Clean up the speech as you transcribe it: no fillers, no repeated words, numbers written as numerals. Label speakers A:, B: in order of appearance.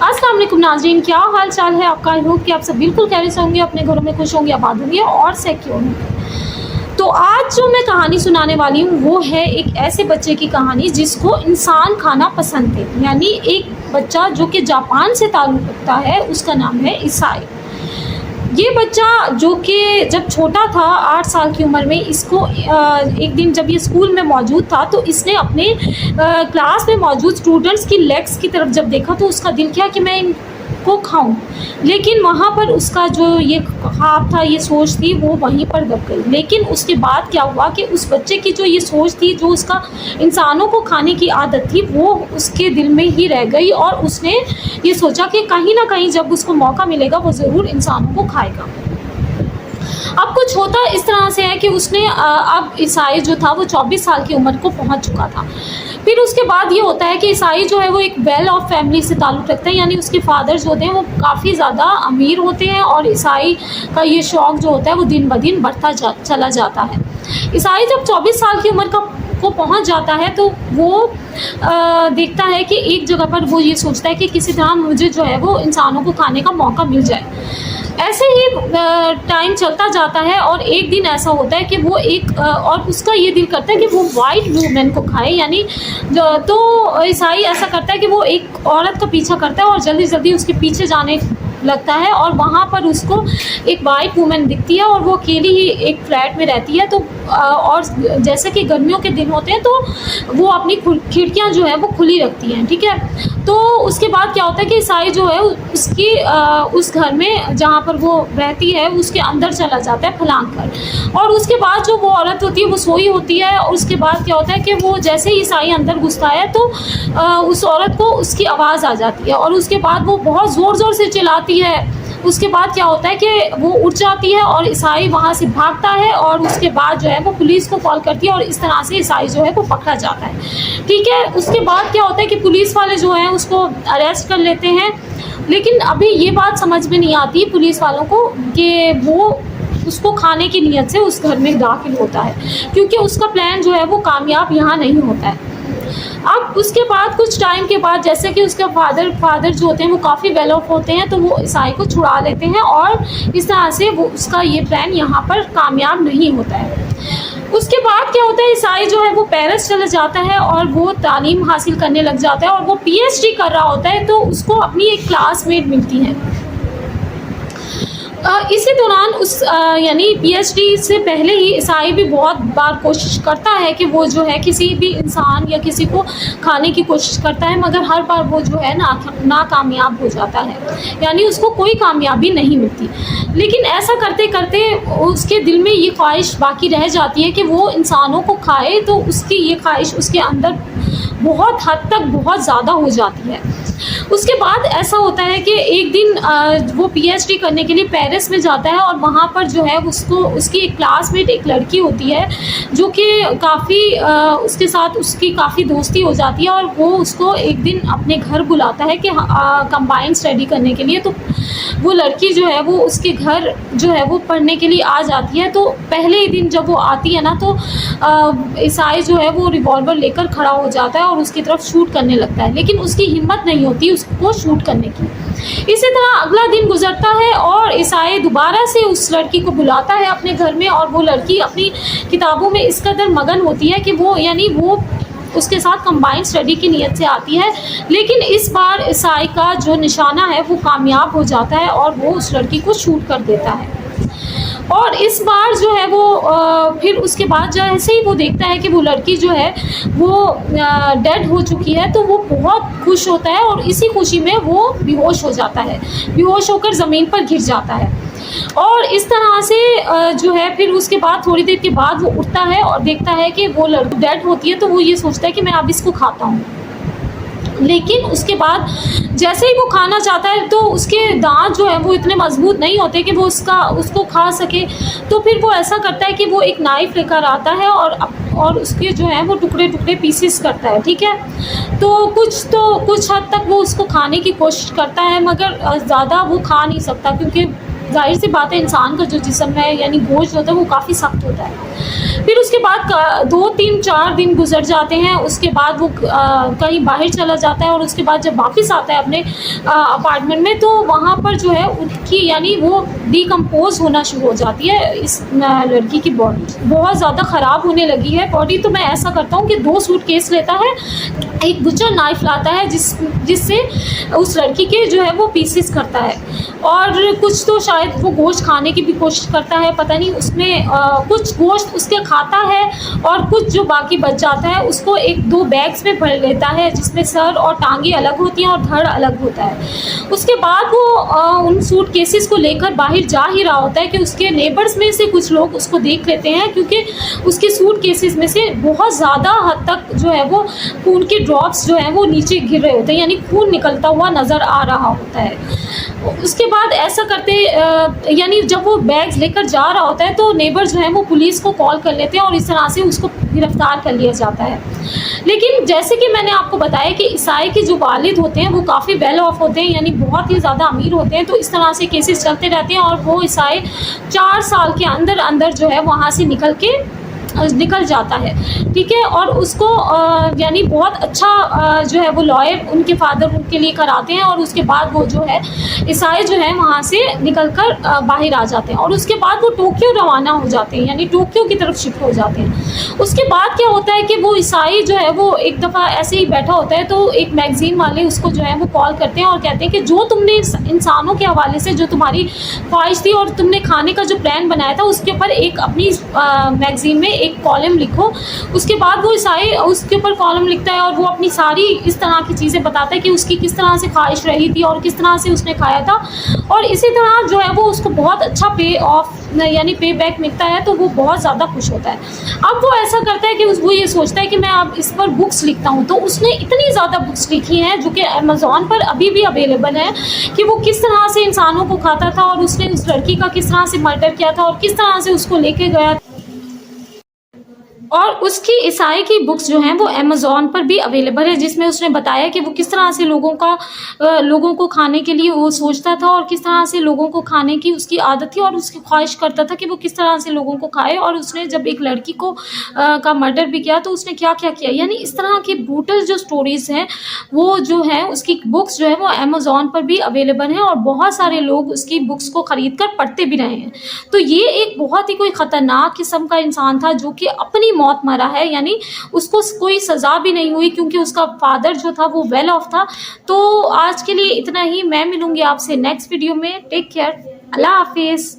A: अस्सलाम वालेकुम नाज़रीन, क्या हाल चाल है आपका। आई होप कि आप सब बिल्कुल खैरियत से होंगे, अपने घरों में खुश होंगे, आबाद होंगे और सिक्योर होंगे। तो आज जो मैं कहानी सुनाने वाली हूँ वो है एक ऐसे बच्चे की कहानी जिसको इंसान खाना पसंद थे। यानी एक बच्चा जो कि जापान से ताल्लुक़ रखता है, उसका नाम है ईसाई। ये बच्चा जो कि जब छोटा था 8 साल की उम्र में, इसको एक दिन जब ये स्कूल में मौजूद था तो इसने अपने क्लास में मौजूद स्टूडेंट्स की लेग्स की तरफ जब देखा तो उसका दिल किया कि मैं इनको खाऊं। लेकिन वहाँ पर उसका जो ये ख्वाब था, ये सोच थी, वो वहीं पर दब गई। लेकिन उसके बाद क्या हुआ कि उस बच्चे की जो ये सोच थी, जो उसका इंसानों को खाने की आदत थी, वो उसके दिल में ही रह गई और उसने ये सोचा कि कहीं ना कहीं जब उसको मौका मिलेगा वो ज़रूर इंसानों को खाएगा। अब कुछ होता इस तरह से है कि उसने अब ईसाई जो था वो 24 साल की उम्र को पहुंच चुका था। फिर उसके बाद ये होता है कि ईसाई जो है वो एक वेल ऑफ फैमिली से ताल्लुक़ रखता है, यानी उसके फादर्स होते हैं वो काफ़ी ज़्यादा अमीर होते हैं और ईसाई का ये शौक़ जो होता है वो दिन ब दिन बढ़ता चला जाता है। ईसाई जब 24 साल की उम्र को पहुंच जाता है तो वो देखता है कि एक जगह पर वो ये सोचता है कि किसी तरह मुझे जो है वो इंसानों को खाने का मौका मिल जाए। ऐसे ही टाइम चलता जाता है और एक दिन ऐसा होता है कि वो एक और उसका ये दिल करता है कि वो वाइट वूमेन को खाए। यानी तो ईसाई ऐसा करता है कि वो एक औरत का पीछा करता है और जल्दी जल्दी उसके पीछे जाने लगता है और वहाँ पर उसको एक वाइट वूमेन दिखती है और वो अकेली ही एक फ्लैट में रहती है। तो और जैसे कि गर्मियों के दिन होते हैं तो वो अपनी खिड़कियाँ जो है वो खुली रखती हैं, ठीक है। तो उसके बाद क्या होता है कि ईसाई जो है उसकी उस घर में जहाँ पर वो रहती है उसके अंदर चला जाता है फलांग कर। और उसके बाद जो वो औरत होती है वो सोई होती है और उसके बाद क्या होता है कि वो जैसे ही ईसाई अंदर घुसता है तो उस औरत को उसकी आवाज़ आ जाती है और उसके बाद वो बहुत ज़ोर ज़ोर से चिल्लाती है। उसके बाद क्या होता है कि वो उठ जाती है और ईसाई वहाँ से भागता है और उसके बाद जो है वो पुलिस को कॉल करती है और इस तरह से ईसाई जो है वो पकड़ा जाता है, ठीक है। उसके बाद क्या होता है कि पुलिस वाले जो हैं उसको अरेस्ट कर लेते हैं। लेकिन अभी ये बात समझ में नहीं आती पुलिस वालों को कि वो उसको खाने की नीयत से उस घर में दाखिल होता है, क्योंकि उसका प्लान जो है वो कामयाब यहाँ नहीं होता है। अब उसके बाद कुछ टाइम के बाद जैसे कि उसके फादर जो होते हैं वो काफ़ी वेल ऑफ होते हैं तो वो ईसाई को छुड़ा लेते हैं और इस तरह से वो उसका ये प्लान यहाँ पर कामयाब नहीं होता है। उसके बाद क्या होता है, ईसाई जो है वो पेरिस चला जाता है और वो तालीम हासिल करने लग जाता है और वो पीएचडी कर रहा होता है। तो उसको अपनी एक क्लासमेट मिलती है। इसी दौरान उस यानी पीएचडी से पहले ही ईसाई भी बहुत बार कोशिश करता है कि वो जो है किसी भी इंसान या किसी को खाने की कोशिश करता है, मगर हर बार वो जो है नाकामयाब हो जाता है, यानी उसको कोई कामयाबी नहीं मिलती। लेकिन ऐसा करते करते उसके दिल में ये ख्वाहिश बाकी रह जाती है कि वो इंसानों को खाए। तो उसकी ये ख्वाहिश उसके अंदर बहुत हद तक बहुत ज़्यादा हो जाती है। उसके बाद ऐसा होता है कि एक दिन वो पीएचडी करने के लिए पेरिस में जाता है और वहाँ पर जो है उसको उसकी एक क्लासमेट एक लड़की होती है जो कि काफ़ी उसके साथ उसकी काफ़ी दोस्ती हो जाती है और वो उसको एक दिन अपने घर बुलाता है कि कंबाइंड स्टडी करने के लिए। तो वो लड़की जो है वो उसके घर जो है वो पढ़ने के लिए आ जाती है। तो पहले ही दिन जब वो आती है ना तो ईसाई जो है वो रिवॉल्वर लेकर खड़ा हो जाता है और उसकी तरफ शूट करने लगता है, लेकिन उसकी हिम्मत नहीं होती उसको शूट करने की। इसी तरह अगला दिन गुजरता है और ईसाई दोबारा से उस लड़की को बुलाता है अपने घर में और वो लड़की अपनी किताबों में इस कदर मगन होती है कि वो उसके साथ कंबाइंड स्टडी की नीयत से आती है। लेकिन इस बार ईसाई का जो निशाना है वो कामयाब हो जाता है और वो उस लड़की को शूट कर देता है। और इस बार जो है वो फिर उसके बाद जैसे ही वो देखता है कि वो लड़की जो है वो डेड हो चुकी है तो वो बहुत खुश होता है और इसी खुशी में वो बेहोश हो जाता है, बेहोश होकर ज़मीन पर गिर जाता है। और इस तरह से जो है फिर उसके बाद थोड़ी देर के बाद वो उठता है और देखता है कि वो लड़की डेड होती है। तो वो ये सोचता है कि मैं अब इसको खाता हूँ। लेकिन उसके बाद जैसे ही वो खाना चाहता है तो उसके दांत जो है वो इतने मजबूत नहीं होते कि वो उसको खा सके। तो फिर वो ऐसा करता है कि वो एक नाइफ़ लेकर आता है और उसके जो है वो टुकड़े टुकड़े पीसेस करता है, ठीक है। तो कुछ हद तक वो उसको खाने की कोशिश करता है, मगर ज़्यादा वो खा नहीं सकता क्योंकि जाहिर सी बात है इंसान का जो जिस्म है यानी गोश्त होता है वो काफ़ी सख्त होता है। फिर उसके बाद 2-3-4 दिन गुजर जाते हैं, उसके बाद वो कहीं बाहर चला जाता है और उसके बाद जब वापस आता है अपने अपार्टमेंट में तो वहाँ पर जो है उसकी यानी वो डिकम्पोज होना शुरू हो जाती है। इस लड़की की बॉडी बहुत ज़्यादा ख़राब होने लगी है बॉडी। तो मैं ऐसा करता हूँ कि 2 सूटकेस लेता है, एक बुचर नाइफ लाता है जिससे उस लड़की के जो है वो पीसेस करता है, और कुछ तो शायद वो गोश्त खाने की भी कोशिश करता है, पता नहीं उसमें कुछ गोश्त उसके खाता है और कुछ जो बाकी बच जाता है उसको 1-2 बैग्स में भर लेता है जिसमें सर और टांगे अलग होती हैं और धड़ अलग होता है। उसके बाद वो उन सूट केसेस को लेकर बाहर जा ही रहा होता है कि उसके नेबर्स में से कुछ लोग उसको देख लेते हैं, क्योंकि उसके सूट केसेस में से बहुत ज़्यादा हद तक जो है वो खून के ड्रॉप्स जो हैं वो नीचे गिर रहे होते हैं, यानी खून निकलता हुआ नज़र आ रहा होता है। उसके बाद ऐसा करते यानी जब वो बैग्स लेकर जा रहा होता है तो नेबर जो है वो पुलिस को कॉल कर लेते हैं और इस तरह से उसको गिरफ्तार कर लिया जाता है। लेकिन जैसे कि मैंने आपको बताया कि ईसाई के जो वालिद होते हैं वो काफ़ी वेल ऑफ होते हैं, यानी बहुत ही ज़्यादा अमीर होते हैं, तो इस तरह से केसेस चलते रहते हैं और वो ईसाई 4 साल के अंदर अंदर जो है वहाँ से निकल जाता है, ठीक है। और उसको यानी बहुत अच्छा जो है वो लॉयर उनके फादर उनके लिए कराते हैं और उसके बाद वो जो है ईसाई जो है वहाँ से निकलकर बाहर आ जाते हैं और उसके बाद वो टोक्यो रवाना हो जाते हैं, यानी टोक्यो की तरफ शिफ्ट हो जाते हैं। उसके बाद क्या होता है कि वो ईसाई जो है वो एक दफ़ा ऐसे ही बैठा होता है तो एक मैगज़ीन वाले उसको जो है वो कॉल करते हैं और कहते हैं कि जो तुमने इंसानों के हवाले से जो तुम्हारी ख्वाहिश थी और तुमने खाने का जो प्लान बनाया था उसके ऊपर एक अपनी मैगज़ीन में एक कॉलम लिखो। उसके बाद वो ईसाई उसके ऊपर कॉलम लिखता है और वो अपनी सारी इस तरह की चीज़ें बताता है कि उसकी किस तरह से ख्वाहिश रही थी और किस तरह से उसने खाया था, और इसी तरह जो है वो उसको बहुत अच्छा पे ऑफ यानी पे बैक मिलता है, तो वो बहुत ज़्यादा खुश होता है। अब वो ऐसा करता है कि वो ये सोचता है कि मैं अब इस पर बुक्स लिखता हूँ, तो उसने इतनी ज़्यादा बुक्स लिखी हैं जो कि अमेज़ॉन पर अभी भी अवेलेबल है कि वो किस तरह से इंसानों को खाता था और उसने उस लड़की का किस तरह से मर्डर किया था और किस तरह से उसको लेके गया, और उसकी ईसाई की बुक्स जो हैं वो अमेज़ॉन पर भी अवेलेबल है, जिसमें उसने बताया कि वो किस तरह से लोगों को खाने के लिए वो सोचता था और किस तरह से लोगों को खाने की उसकी आदत थी और उसकी ख्वाहिश करता था कि वो किस तरह से लोगों को खाए, और उसने जब एक लड़की को का मर्डर भी किया तो उसने क्या क्या किया। यानी इस तरह की ब्रूटल जो स्टोरीज़ हैं वो जो है उसकी बुक्स जो है वो अमेज़ॉन पर भी अवेलेबल हैं और बहुत सारे लोग उसकी बुक्स को ख़रीद कर पढ़ते भी रहे हैं। तो ये एक बहुत ही कोई ख़तरनाक किस्म का इंसान था जो कि अपनी मौत मरा है, यानी उसको कोई सज़ा भी नहीं हुई क्योंकि उसका फादर जो था वो वेल ऑफ था। तो आज के लिए इतना ही, मैं मिलूँगी आपसे नेक्स्ट वीडियो में। टेक केयर, अल्लाह हाफिज़।